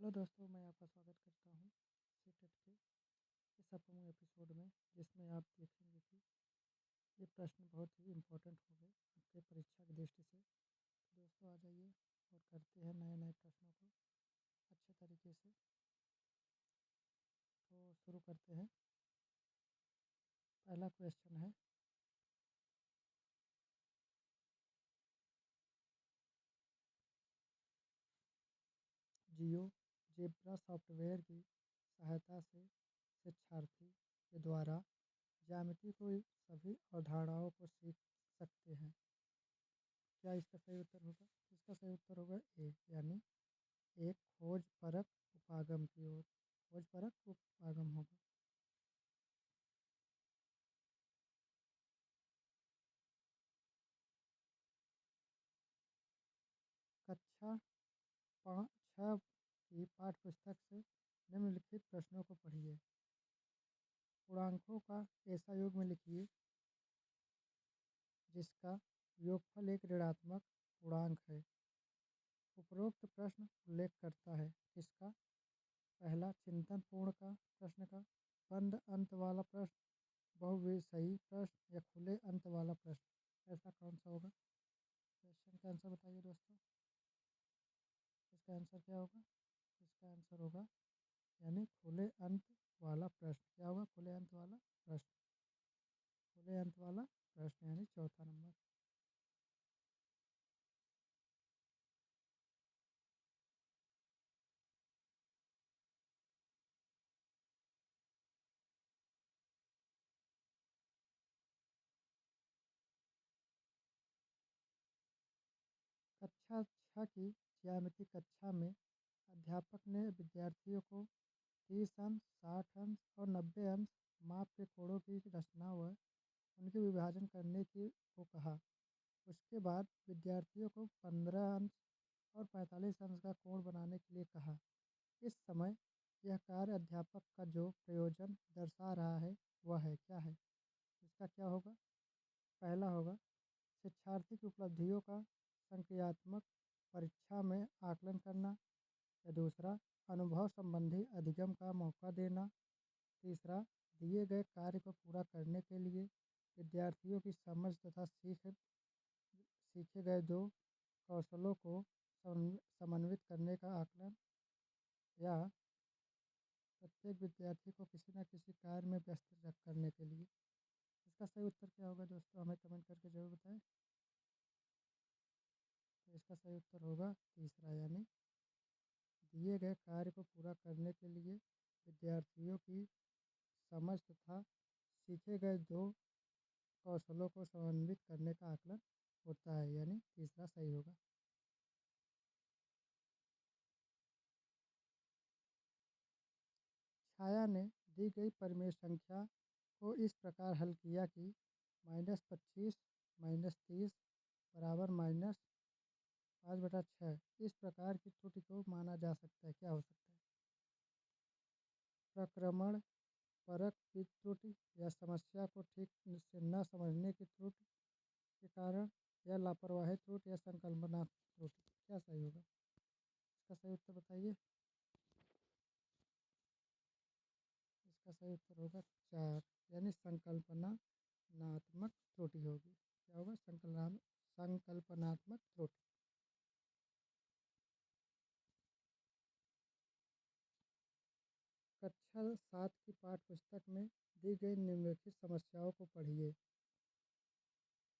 Hello दोस्तों, मैं आपका स्वागत करता हूँ सीटेट के इस अपकमिंग एपिसोड में, जिसमें आप देखेंगे कि ये प्रश्न बहुत ही इम्पोर्टेंट होंगे आपके परीक्षा की दृष्टि से। तो दोस्तों आ जाइए और करते हैं नए नए प्रश्नों को अच्छे तरीके से। तो शुरू करते हैं। पहला क्वेश्चन है, जियो जेब्रा सॉफ्टवेयर की सहायता से शिक्षार्थी के द्वारा ज्यामिति को सभी अवधारणाओं को सीख सकते हैं। क्या इसका सही उत्तर होगा? इसका सही उत्तर होगा ए, यानी एक खोज परक उपागम की ओर। खोज परक उपागम होगा। कक्षा 6 की पाठ्य पुस्तक से निम्नलिखित प्रश्नों को पढ़िए। पूर्णांकों का ऐसा योग में लिखिए जिसका योगफल एक ऋणात्मक पूर्णांक है। उपरोक्त प्रश्न उल्लेख करता है किसका? पहला, चिंतन पूर्ण का प्रश्न का, बंद अंत वाला प्रश्न, बहुविषयी प्रश्न या खुले अंत वाला प्रश्न। ऐसा कौन सा होगा? क्वेश्चन का आंसर बताइए दोस्तों। इसका आंसर क्या होगा? इसका आंसर होगा यानी खुले अंत वाला प्रश्न। क्या होगा? खुले अंत वाला प्रश्न। खुले अंत वाला प्रश्न यानी चौथा नंबर। कक्षा 6 की ज्यामिति कक्षा में अध्यापक ने विद्यार्थियों को 30 अंश, 60 अंश और 90 अंश माप के कोणों की रचना व उनके विभाजन करने की को कहा। उसके बाद विद्यार्थियों को 15 अंश और 45 अंश का कोण बनाने के लिए कहा। इस समय यह कार्य अध्यापक का जो प्रयोजन दर्शा रहा है वह है क्या है? इसका क्या होगा? पहला होगा शिक्षार्थी की उपलब्धियों का संक्रियात्मक परीक्षा में आकलन करना, या दूसरा अनुभव संबंधी अधिगम का मौका देना, तीसरा दिए गए कार्य को पूरा करने के लिए विद्यार्थियों की समझ तथा सीखे गए दो कौशलों को समन्वित करने का आकलन, या प्रत्येक विद्यार्थी को किसी न किसी कार्य में व्यस्त करने के लिए। इसका सही उत्तर क्या होगा दोस्तों? हमें कमेंट करके जरूर बताएं। तो इसका सही उत्तर होगा तीसरा, यानी दिए गए कार्य को पूरा करने के लिए विद्यार्थियों की समझ तथा सीखे गए दो कौशलों को समन्वित करने का आकलन होता है, यानी तीसरा सही होगा। छाया ने दी गई परिमेय संख्या को इस प्रकार हल किया कि -25 -30 बराबर -5/6। इस प्रकार की त्रुटि को माना जा सकता है। क्या हो सकता है? प्रक्रमण परक की त्रुटि, या समस्या को ठीक से न समझने की त्रुटि के कारण, या लापरवाही त्रुटि, या संकल्पना त्रुटि। क्या सही होगा? इसका सही उत्तर बताइए। इसका सही उत्तर होगा 4, यानी संकल्पनात्मक त्रुटि होगी। क्या होगा? संकल्पनात्मक त्रुटि। कक्षा 7 की पाठ्य पुस्तक में दी गई निम्नलिखित समस्याओं को पढ़िए।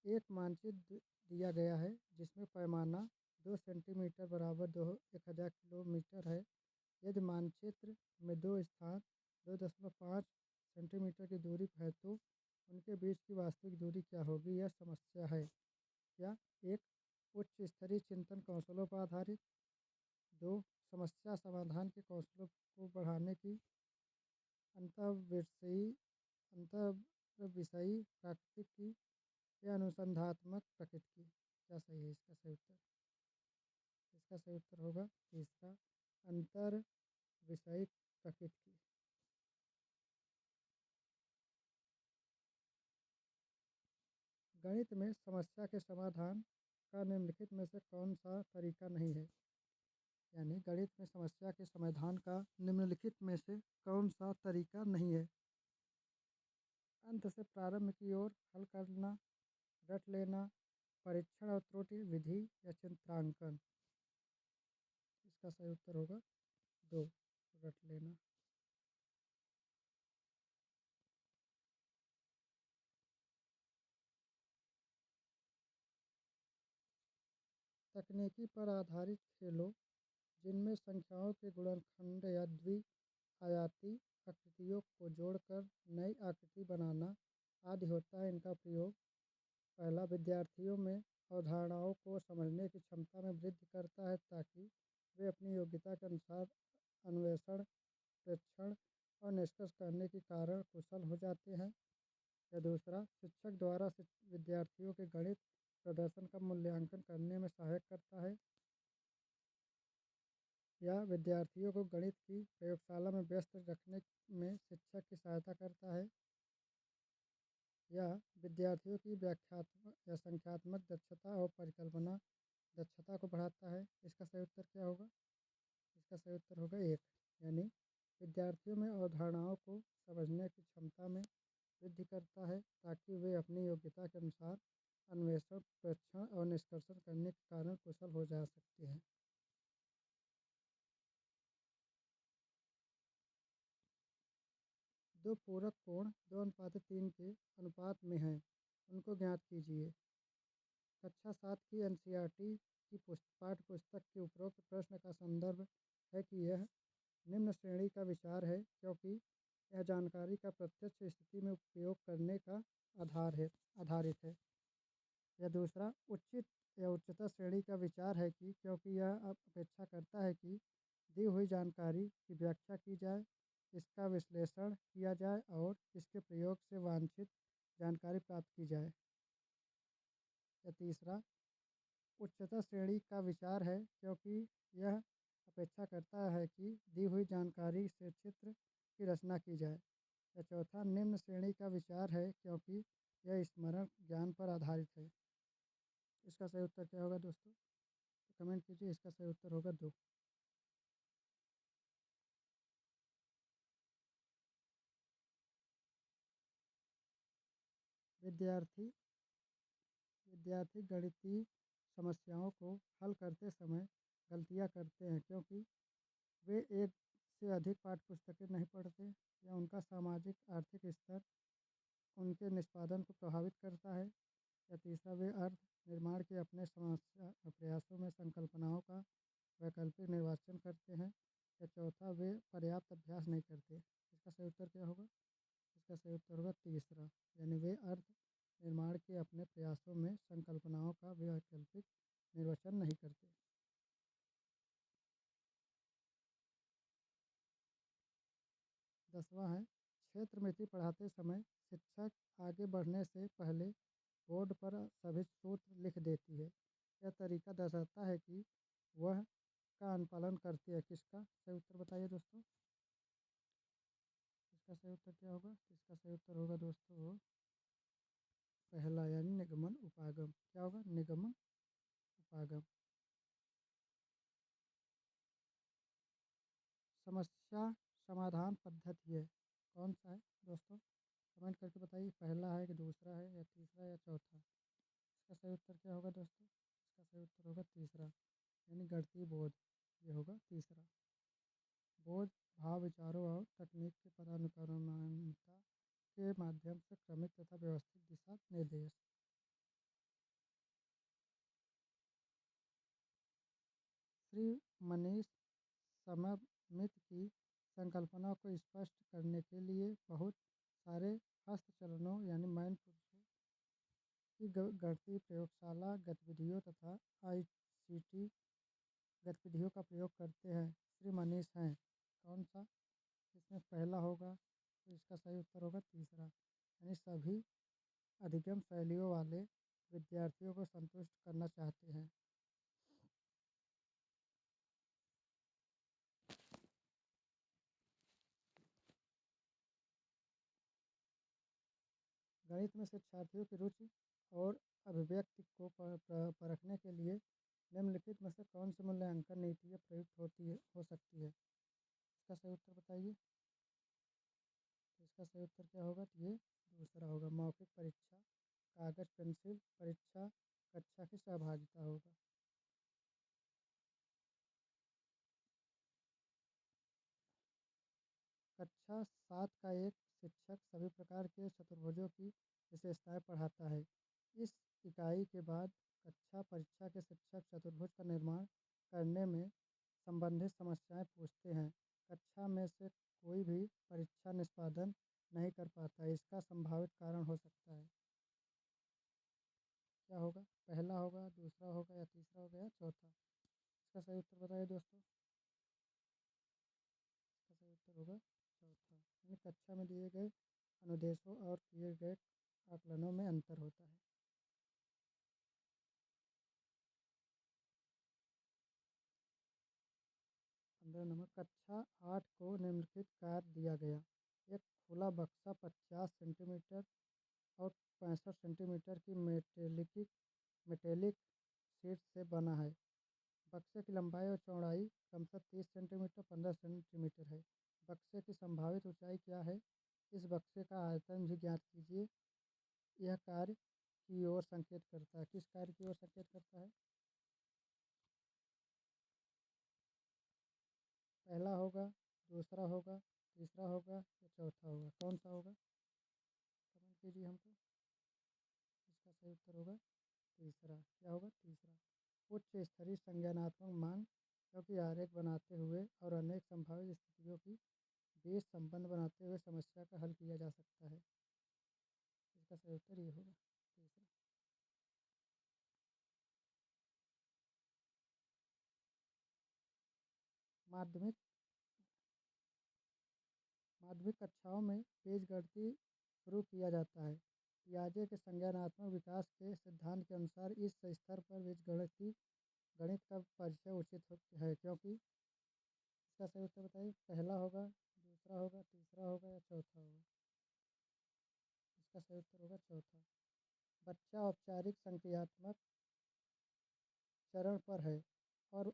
एक मानचित्र दिया गया है जिसमें पैमाना 2 सेंटीमीटर बराबर 1000 किलोमीटर है। यदि मानचित्र में दो स्थान 2.5 सेंटीमीटर की दूरी पर है तो उनके बीच की वास्तविक दूरी क्या होगी? यह समस्या है। क्या? एक, उच्च स्तरीय चिंतन कौशलों पर आधारित। दो, समस्या समाधान के कौशलों को बढ़ाने की अंतःविषयी अंतर्विषयी प्राकृतिक की, या अनुसंधात्मक प्रकृति की। क्या सही है? इसका सही उत्तर? इसका सही उत्तर होगा तीसरा, अंतर विषयिक प्रकृति की। गणित में समस्या के समाधान का निम्नलिखित में से कौन सा तरीका नहीं है? यानी गणित में समस्या के समाधान का निम्नलिखित में से कौन सा तरीका नहीं है? अंत से प्रारंभ की ओर हल करना, रट लेना, परीक्षण और त्रुटि विधि या चित्रांकन। इसका सही उत्तर होगा 2, रट लेना। तकनीकी पर आधारित खेलों जिनमें संख्याओं के गुणनखंड या द्वि-आयामी आकृतियों को जोड़कर नई आकृति बनाना आदि होता है। इनका प्रयोग पहला, विद्यार्थियों में अवधारणाओं को समझने की क्षमता में वृद्धि करता है ताकि वे अपनी योग्यता के अनुसार अन्वेषण, प्रेक्षण और निष्कर्ष करने के कारण कुशल हो जाते हैं। या दूसरा, शिक्षक द्वारा विद्यार्थियों के गणित प्रदर्शन का मूल्यांकन करने में सहायक करता है। या विद्यार्थियों को गणित की प्रयोगशाला में व्यस्त रखने में शिक्षक की सहायता करता है। या विद्यार्थियों की व्याख्यात्मक या संख्यात्मक दक्षता और परिकल्पना दक्षता को बढ़ाता है। इसका सही उत्तर क्या होगा? इसका सही उत्तर होगा 1, यानी विद्यार्थियों में अवधारणाओं को समझने की क्षमता में वृद्धि करता है ताकि वे अपनी योग्यता के अनुसार अन्वेषण, प्रेक्षण और निष्कर्षण करने के कारण कुशल हो जा सकते हैं। दो पूरक कोण 2:3 के अनुपात में हैं, उनको ज्ञात कीजिए। कक्षा 7 की एनसीईआरटी की पाठ्य पुस्तक के उपरोक्त प्रश्न का संदर्भ है कि यह निम्न श्रेणी का विचार है क्योंकि यह जानकारी का प्रत्यक्ष स्थिति में उपयोग करने का आधारित है। या दूसरा, उचित या उच्चतर श्रेणी का विचार है कि क्योंकि यह अपेक्षा करता है कि दी हुई जानकारी की व्याख्या की जाए, इसका विश्लेषण किया जाए और इसके प्रयोग से वांछित जानकारी प्राप्त की जाए। या तीसरा, उच्चतर श्रेणी का विचार है क्योंकि यह अपेक्षा करता है कि दी हुई जानकारी से चित्र की रचना की जाए। या चौथा, निम्न श्रेणी का विचार है क्योंकि यह स्मरण ज्ञान पर आधारित है। इसका सही उत्तर क्या होगा दोस्तों? तो कमेंट कीजिए। इसका सही उत्तर होगा 2। विद्यार्थी गणितीय समस्याओं को हल करते समय गलतियाँ करते हैं क्योंकि वे एक से अधिक पाठ्यपुस्तकें नहीं पढ़ते या उनका सामाजिक आर्थिक स्तर उनके निष्पादन को प्रभावित करता है। या तीसरा, वे अर्थ निर्माण के अपने समस्या प्रयासों में संकल्पनाओं का वैकल्पिक निर्वाचन करते हैं। या चौथा, वे पर्याप्त अभ्यास नहीं करते। इसका सही उत्तर क्या होगा? इसका सही उत्तर होगा तीसरा, यानी वे अर्थ निर्माण के अपने प्रयासों में संकल्पनाओं का वैकल्पिक निर्वचन नहीं करते। 10वां है, क्षेत्रमिति पढ़ाते समय शिक्षक आगे बढ़ने से पहले बोर्ड पर सभी सूत्र लिख देती है। यह तरीका दर्शाता है कि वह का अनुपालन करती है। किसका सही उत्तर बताइए दोस्तों? इसका सही उत्तर क्या होगा? इसका सही उत्तर होगा दोस्तों पहला, यानी निगमन उपागम। क्या होगा? निगमन उपागम। समस्या समाधान पद्धति है, कौन सा है दोस्तों? कमेंट करके बताइए। पहला है कि दूसरा है या तीसरा या चौथा? इसका सही उत्तर क्या होगा दोस्तों? इसका सही उत्तर होगा तीसरा, यानी गणितीय बोध। ये होगा तीसरा। बोध भाव, विचारों और तकनीक के पदानुक्रमणता के माध्यम से क्रमिक तथा व्यवस्थित दिशा निर्देश। श्री मनीष सममित की संकल्पना को स्पष्ट करने के लिए बहुत सारे हस्तचलनों यानी मैन पुरुषों की गणितीय प्रयोगशाला गतिविधियों तथा आईसीटी गतिविधियों का प्रयोग करते हैं। श्री मनीष हैं कौन सा? इसमें पहला होगा, तो इसका सही उत्तर होगा तीसरा, यानी सभी अधिगम शैलियों वाले विद्यार्थियों को संतुष्ट करना चाहते हैं। गणित में शिक्षार्थियों की रुचि और अभिव्यक्ति को परखने के लिए निम्नलिखित में से कौन सी मूल्यांकन नीतियाँ प्रयुक्त हो सकती है? इसका सही उत्तर बताइए। तो इसका सही उत्तर क्या होगा? तो ये दूसरा होगा, मौखिक परीक्षा, कागज पेंसिल परीक्षा, कक्षा की सहभागिता होगा। कक्षा 7 का एक शिक्षक सभी प्रकार के चतुर्भुजों की विशेषताएं पढ़ाता है। इस इकाई के बाद कक्षा परीक्षा के शिक्षक चतुर्भुज का निर्माण करने में संबंधित समस्याएं पूछते हैं। कक्षा में से कोई भी परीक्षा निष्पादन नहीं कर पाता। इसका संभावित कारण हो सकता है, क्या होगा? पहला होगा, दूसरा होगा, या तीसरा होगा, या चौथा? इसका सही उत्तर बताइए दोस्तों। इसका सही उत्तर होगा चौथा, यानी कक्षा में दिए गए अनुदेशों और किए गए आकलनों में अंतर होता है। 15 नंबर, कक्षा 8 को निम्नलिखित कार्य दिया गया। एक खुला बक्सा 50 सेंटीमीटर और 65 सेंटीमीटर की मेटेलिक शीट से बना है। बक्से की लंबाई और चौड़ाई क्रमशः 30 सेंटीमीटर 15 सेंटीमीटर है। बक्से की संभावित ऊंचाई क्या है? इस बक्से का आयतन भी ज्ञात कीजिए। यह कार्य की ओर संकेत करता है। किस कार्य की ओर संकेत करता है? पहला होगा, दूसरा होगा, तीसरा होगा, या चौथा होगा? कौन सा होगा? कमेंट कीजिए हमको। इसका सही उत्तर होगा तीसरा। क्या होगा? तीसरा। उच्च स्तरीय संज्ञानात्मक मांग, क्योंकि आरेख बनाते हुए और अनेक संभावित स्थितियों की बीच संबंध बनाते हुए समस्या का हल किया जा सकता है। इसका सही उत्तर ये होगा, तीसरा। माध्यमिक माध्यमिक कक्षाओं में बीजगणित शुरू किया जाता है। पियाजे के संज्ञानात्मक विकास के सिद्धांत के अनुसार इस स्तर पर गणित का परिचय उचित है, क्योंकि इसका सही उत्तर बताइए। पहला होगा, दूसरा होगा, तीसरा होगा, या चौथा होगा? इसका सही उत्तर होगा चौथा। बच्चा औपचारिक संक्रियात्मक चरण पर है और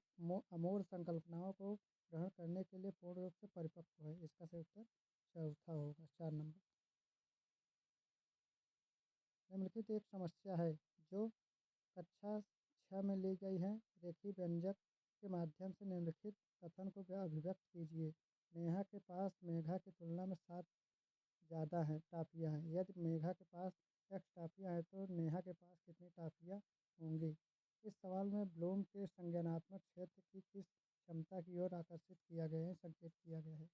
अमूर्त संकल्पनाओं को ग्रहण करने के लिए पूर्ण रूप से परिपक्व है। इसका सही उत्तर चौथा होगा, 4 नंबर। निम्नलिखित एक समस्या है जो कक्षा 6 में ली गई है। रेखीय व्यंजक के माध्यम से निम्नलिखित कथन को अभिव्यक्त कीजिए। नेहा के पास मेघा की तुलना में 7 ज़्यादा हैं टाफियाँ हैं। यदि मेघा के पास x टाफियाँ हैं तो नेहा के पास कितनी टाफियाँ होंगी? इस सवाल में ब्लूम के संज्ञानात्मक क्षेत्र की किस क्षमता की ओर आकर्षित किया गया है, संकेत किया गया है?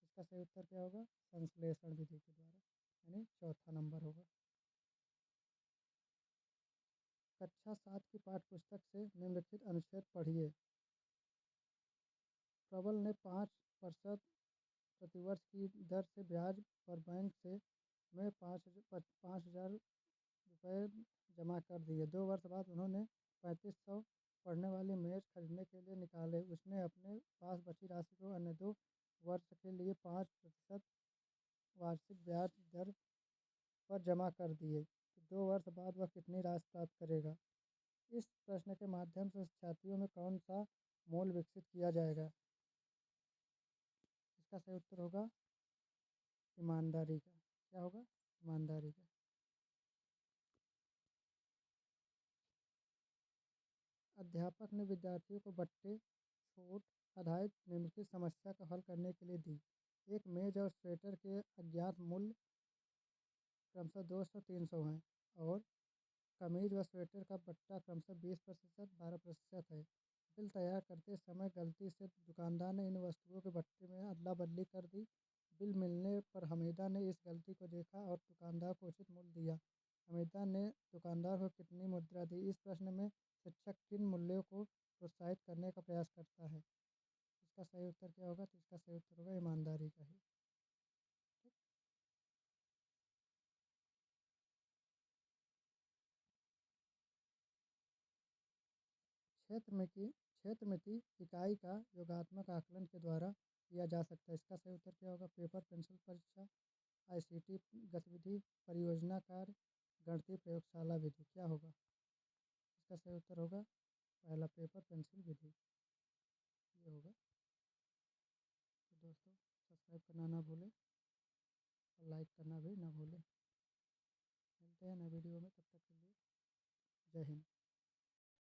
इसका सही उत्तर क्या होगा? संश्लेषण विधि के द्वारा, यानी चौथा नंबर होगा। कक्षा 7 की पाठ्यपुस्तक से निम्नलिखित अनुच्छेद पढ़िए। प्रबल ने 5% प्रतिवर्ष की दर से ब्याज पर बैंक से में 5,000 रुपये जमा कर दिए। 2 वर्ष बाद उन्होंने 3500 पढ़ने वाली मेज खरीदने के लिए निकाले। उसने अपने पास बची राशि को अन्य 2 वर्ष के लिए 5% वार्षिक ब्याज दर पर जमा कर दिए। तो 2 वर्ष बाद वह कितनी राशि प्राप्त करेगा? इस प्रश्न के माध्यम से छात्रों में कौन सा मूल विकसित किया जाएगा? इसका सही उत्तर होगा ईमानदारी का। क्या होगा? ईमानदारी का। अध्यापक ने विद्यार्थियों को बट्टे छूट आधारित निम्नलिखित समस्या का हल करने के लिए दी। एक मेज और स्वेटर के अज्ञात मूल्य क्रमशः 200-300 हैं और कमीज व स्वेटर का बट्टा क्रमशः 20% 12% है। बिल तैयार करते समय गलती से दुकानदार ने इन वस्तुओं के बट्टे में अदला बदली कर दी। बिल मिलने पर हमीदा ने इस गलती को देखा और दुकानदार को उचित मूल्य दिया। हमीदा ने दुकानदार को कितनी मुद्रा दी? इस प्रश्न में शिक्षक किन मूल्यों को प्रोत्साहित करने का प्रयास करता है? इसका सही उत्तर क्या होगा? तो इसका सही उत्तर होगा ईमानदारी का ही। ठीक। क्षेत्रमिति इकाई का योगात्मक आकलन के द्वारा किया जा सकता है। इसका सही उत्तर क्या होगा? पेपर पेंसिल परीक्षा, आईसीटी गतिविधि, परियोजना कार्य, गणितीय प्रयोगशाला विधि। क्या होगा? इसका सही उत्तर होगा पहला पेपर पेंसिल विधि। ये होगा। तो दोस्तों सब्सक्राइब करना ना भूलें और लाइक करना भी ना भूलें। मिलते हैं नए वीडियो में, तब तक के लिए जय हिंद।